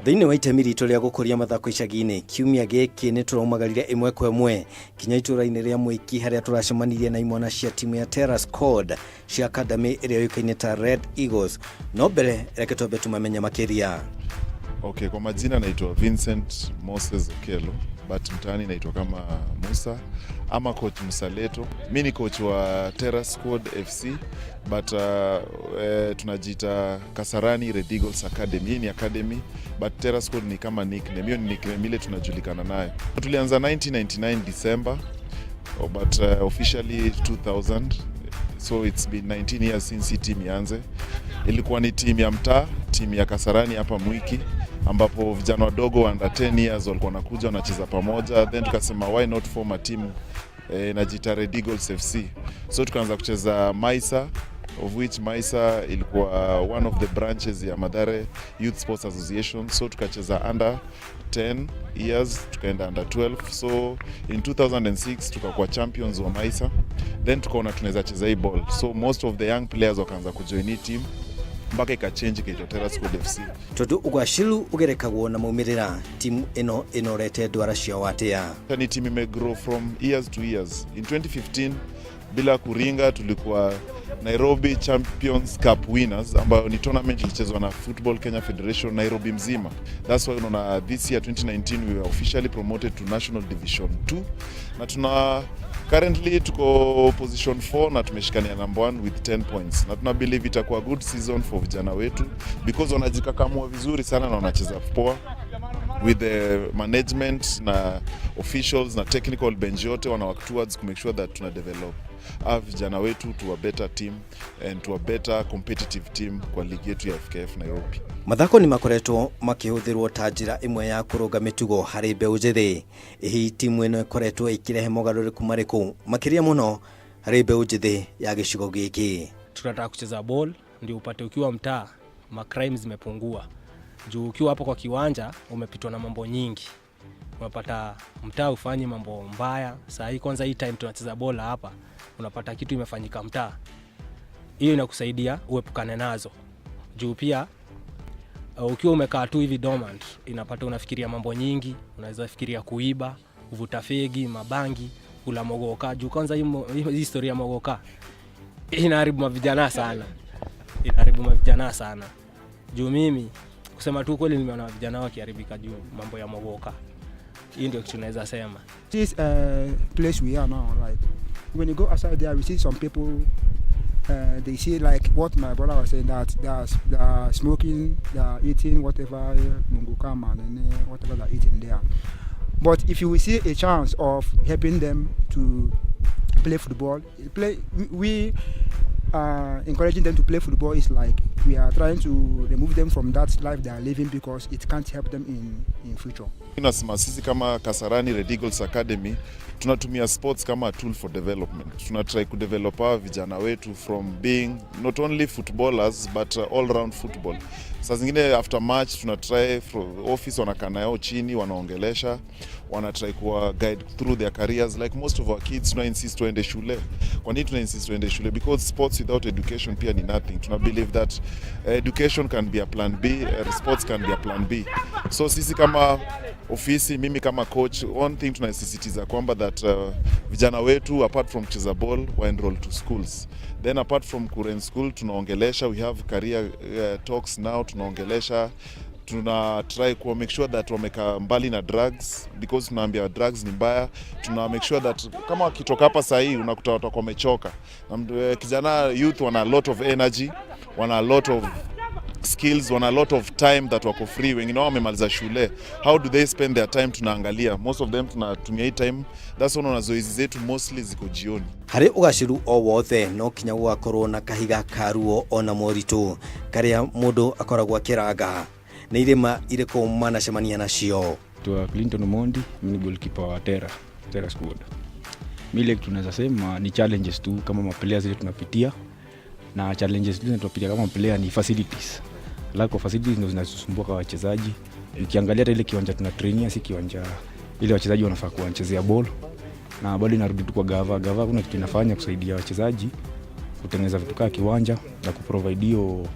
Thĩinĩ wa itemi ritũ rĩa gũkũria mathako icagi-inĩ, kiumia gĩkĩ nĩ tũraumagarire ĩmwe kwa ĩmwe kinya itũũra-inĩ rĩa Mwiki harĩa tũracemanirie na imwana cia timu ya Terra Squad cia academy ĩrĩa yũĩkaine ta Red Eagles. No mbere reke twambe tumamenye makĩria. Okay, kwa majina naitwa Vincent Moses Okelo, but mtaani naitwa kama Musa ama coach Musaleto. Mimi ni coach wa Terra Squad FC, but tunajiita Kasarani Red Eagles Academy. Ni academy, but Terra Squad ni kama nickname. Hiyo ni nickname ile tunajulikana nayo. Tulianza 1999 December, but officially 2000. So it's been 19 years since team ianze. Ilikuwa ni team ya mtaa, team ya Kasarani hapa Mwiki, ambapo vijana wadogo under 10 years walikuwa wanakuja wanacheza pamoja. Then tukasema why not form a team inajiita Red Eagles FC. So tukaanza kucheza Maisa, of which Maisa ilikuwa one of the branches ya Mathare Youth Sports Association. So tukacheza under 10 years, tukaenda under 12. So in 2006 tukakuwa champions wa Maisa. Then tukaona tunaweza cheza hii ball. So most of the young players wakaanza kujoin hii team mpaka ikachange ikaitwa Terra Squad FC. Tondu ugwaciru ugerekagwo na maumirira timu ino inorete ndwara cia watia. Ni team imegrow from years to years. In 2015 bila kuringa tulikuwa Nairobi Champions Cup winners, ambayo ni tournament ilichezwa na Football Kenya Federation Nairobi mzima. That's why unaona this year 2019 we were officially promoted to National Division 2 na currently tuko position 4 na tumeshikania number 1 with 10 points. Na tuna believe itakuwa good season for vijana wetu because wanajikakamua vizuri sana na wanacheza poa with the management na officials na technical bench yote wana work towards to make sure that tuna develop vijana wetu to a better team and to a better competitive team kwa ligi yetu ya FKF Nairobi. Mathako ni makoretwo makihũthĩrwo ta njĩra ĩmwe ya kũrũnga mĩtugo harĩ mbeũ njĩthĩ. Hihi timu ĩno ĩkoretwo ĩkĩrehe mogarũrũku marĩkũ makĩria mũno harĩ mbeũ njĩthĩ ya gĩcigo gĩkĩ? Tunataka kucheza ball ndio upate ukiwa mtaa ma crimes zimepungua. Juu ukiwa hapo kwa kiwanja umepitwa na mambo nyingi. Unapata mtaa ufanye mambo mbaya. Saa hii kwanza hii time tunacheza bola hapa, unapata kitu imefanyika mtaa. Hiyo inakusaidia uepukane nazo. Juu pia ukiwa umekaa tu hivi dormant, inapata unafikiria mambo nyingi, unaweza fikiria kuiba, kuvuta fegi, mabangi, kula mogoka. Juu kwanza hii historia mogoka inaharibu mavijana sana. Juu mimi kusema tu kweli nimeona vijana wakiharibika juu mambo ya mogoka. Hii ndio kitu naweza sema. This place we are now, like when you go outside there we see some people they see like what my brother was saying, that they're smoking, they're eating whatever mogoka and whatever they're eating there. But if you will see a chance of helping them to play football, we encouraging them to play football is like we are trying to remove them from that life they are living because it can't help them in future. Tunasema sisi kama Kasarani Red Eagles Academy tunatumia sports kama a tool for development. Tunatry ku develop our vijana wetu from being not only footballers but all round football. Saa zingine after match tunatry from office wanakana yao chini wanaongelesha, wanatry kuwa guide through their careers. Like most of our kids tuna insist waende shule. Kwa nini tuna insist waende shule? Because sports without education pia ni nothing. Tuna believe that education can be a plan B, sports can be a plan B. So sisi kama ofisi, mimi kama coach, one thing tunasisitiza kwamba that vijana wetu apart from kucheza ball wa enroll to schools. Then apart from current school tunaongelesha, we have career talks now, tunaongelesha, tuna try ku make sure that wameka mbali na drugs because tunaambia drugs ni mbaya. Tuna make sure that kama wakitoka hapa saa hii unakuta watu wamechoka. Kijana youth wana a lot of energy, wana a lot of skills, wana a lot of time that wako free. Wengine wamemaliza shule, how do they spend their time? Tunaangalia most of them tunatumia hii time. That's one of zoezi zetu mostly ziko jioni. Harĩ ugaciru o wothe no kinya gwakorwo na kahiga karuo ona moritu karia mundu akoragwo akiranga. Nĩ irĩma irĩkũ manacemania nacio? Tua Clinton Mondi, mimi ni goalkeeper wa Terra Squad. Mimi tunaweza sema ni challenges tu kama maplayers zetu tunapitia, na challenges zetu tunapitia kama player ni facilities. Lack of facilities ndio zinasumbua kwa wachezaji. Ukiangalia hata ile kiwanja tuna trainia si kiwanja ile wachezaji wanafaa kuanchezea ball, na bado inarudi tu kwa gava kuna kitu inafanya kusaidia wachezaji kutengeneza vitu kama kiwanja na kuprovide hiyo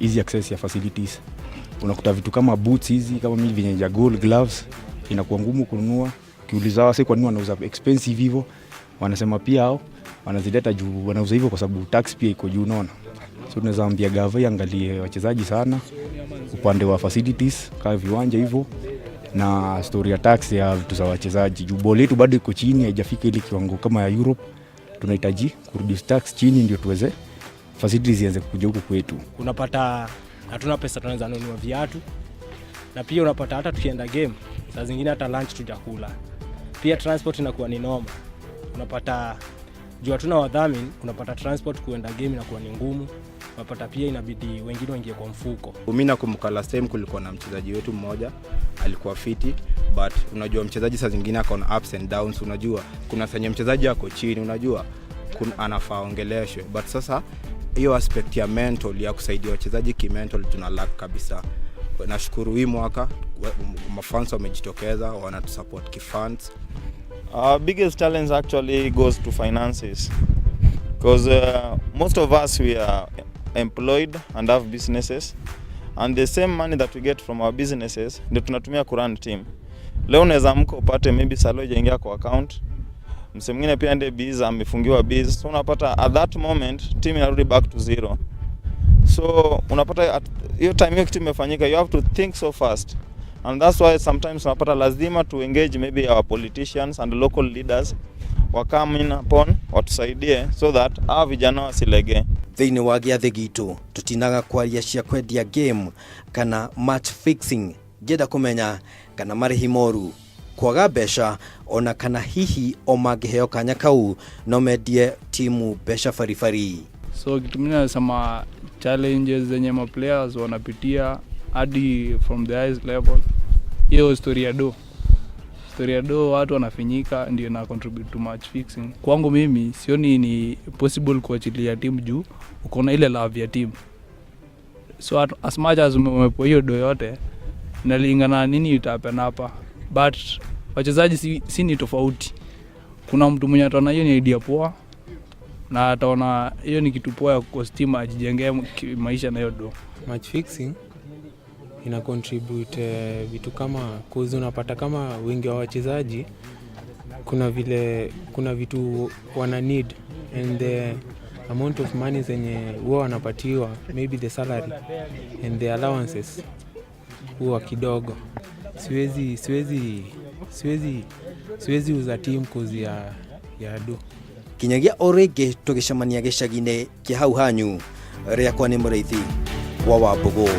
easy access ya facilities. Unakuta vitu kama boots hizi kama mimi vinyenja goal gloves inakuwa ngumu kununua. Kiuliza wase kwa nini wanauza expensive hivyo, wanasema pia hao wanazileta juu wanauza hivyo kwa sababu tax pia iko juu, unaona. So tunaweza ambia gava angalie wachezaji sana upande wa facilities kama viwanja hivyo na story ya tax ya vitu za wachezaji. Juu ball yetu bado iko chini, haijafika ile kiwango kama ya Europe. Tunahitaji kureduce tax chini ndio tuweze facilities zianze kuja huku kwetu. Unapata hatuna pesa tunaweza nunua viatu, na pia unapata hata tukienda game saa zingine hata lunch tujakula. Pia transport inakuwa ni noma. Unapata juu hatuna wadhamini, unapata transport kuenda game inakuwa ni ngumu. Unapata pia inabidi wengine waingie kwa mfuko. Mimi nakumbuka last time kulikuwa na mchezaji wetu mmoja alikuwa fiti, but unajua mchezaji saa zingine akaona ups and downs. Unajua kuna sanya mchezaji ako chini, unajua anafaa ongeleshwe, but sasa hiyo aspect ya mental ya kusaidia wachezaji kimental tuna lack kabisa. Nashukuru hii mwaka mafans wamejitokeza, wanatusupport kifunds. Our biggest challenge actually goes to finances, because most of us we are employed and have businesses, and the same money that we get from our businesses ndio tunatumia kurun team. Leo unaweza mko upate maybe salary ingia kwa account, mse mwingine pia ndiye biz amefungiwa biz, so unapata at that moment team inarudi back to zero. So unapata hiyo time hiyo kitu imefanyika, you have to think so fast, and that's why sometimes unapata lazima to engage maybe our politicians and local leaders come in upon watusaidie so that our vijana wasilege. Thĩinĩ wa gĩathĩ gitũ tutinaga kwaria cia kwendia game kana match fixing, ngĩenda kũmenya kana marĩhi moru, kwaga mbeca ona kana hihi o mangĩheo kanya kau no mendie timu mbeca farifari. So kitu mimi nasema challenges zenye ma players wanapitia hadi from the highest level, hiyo story ya do watu wanafinyika ndio na contribute to match fixing. Kwangu mimi sioni ni possible kuachilia timu juu uko na ile love ya timu. So as much as umepo hiyo do yote inalingana nini itahappen hapa, but wachezaji si ni tofauti. Kuna mtu mwenye ataona hiyo ni idea poa na ataona hiyo ni kitu poa ya kostima ajijengee maisha na hiyo do. Match fixing ina contribute vitu kama cause unapata kama wengi wa wachezaji kuna vitu wana need, and the amount of money zenye huwa wanapatiwa, maybe the salary and the allowances huwa kidogo. Siwezi uza team cause ya do. Kinyagia orege tugicemania gicagi-inĩ kĩa hau hanyu, rĩakwa nĩ Mũrĩithi wa Wambugu.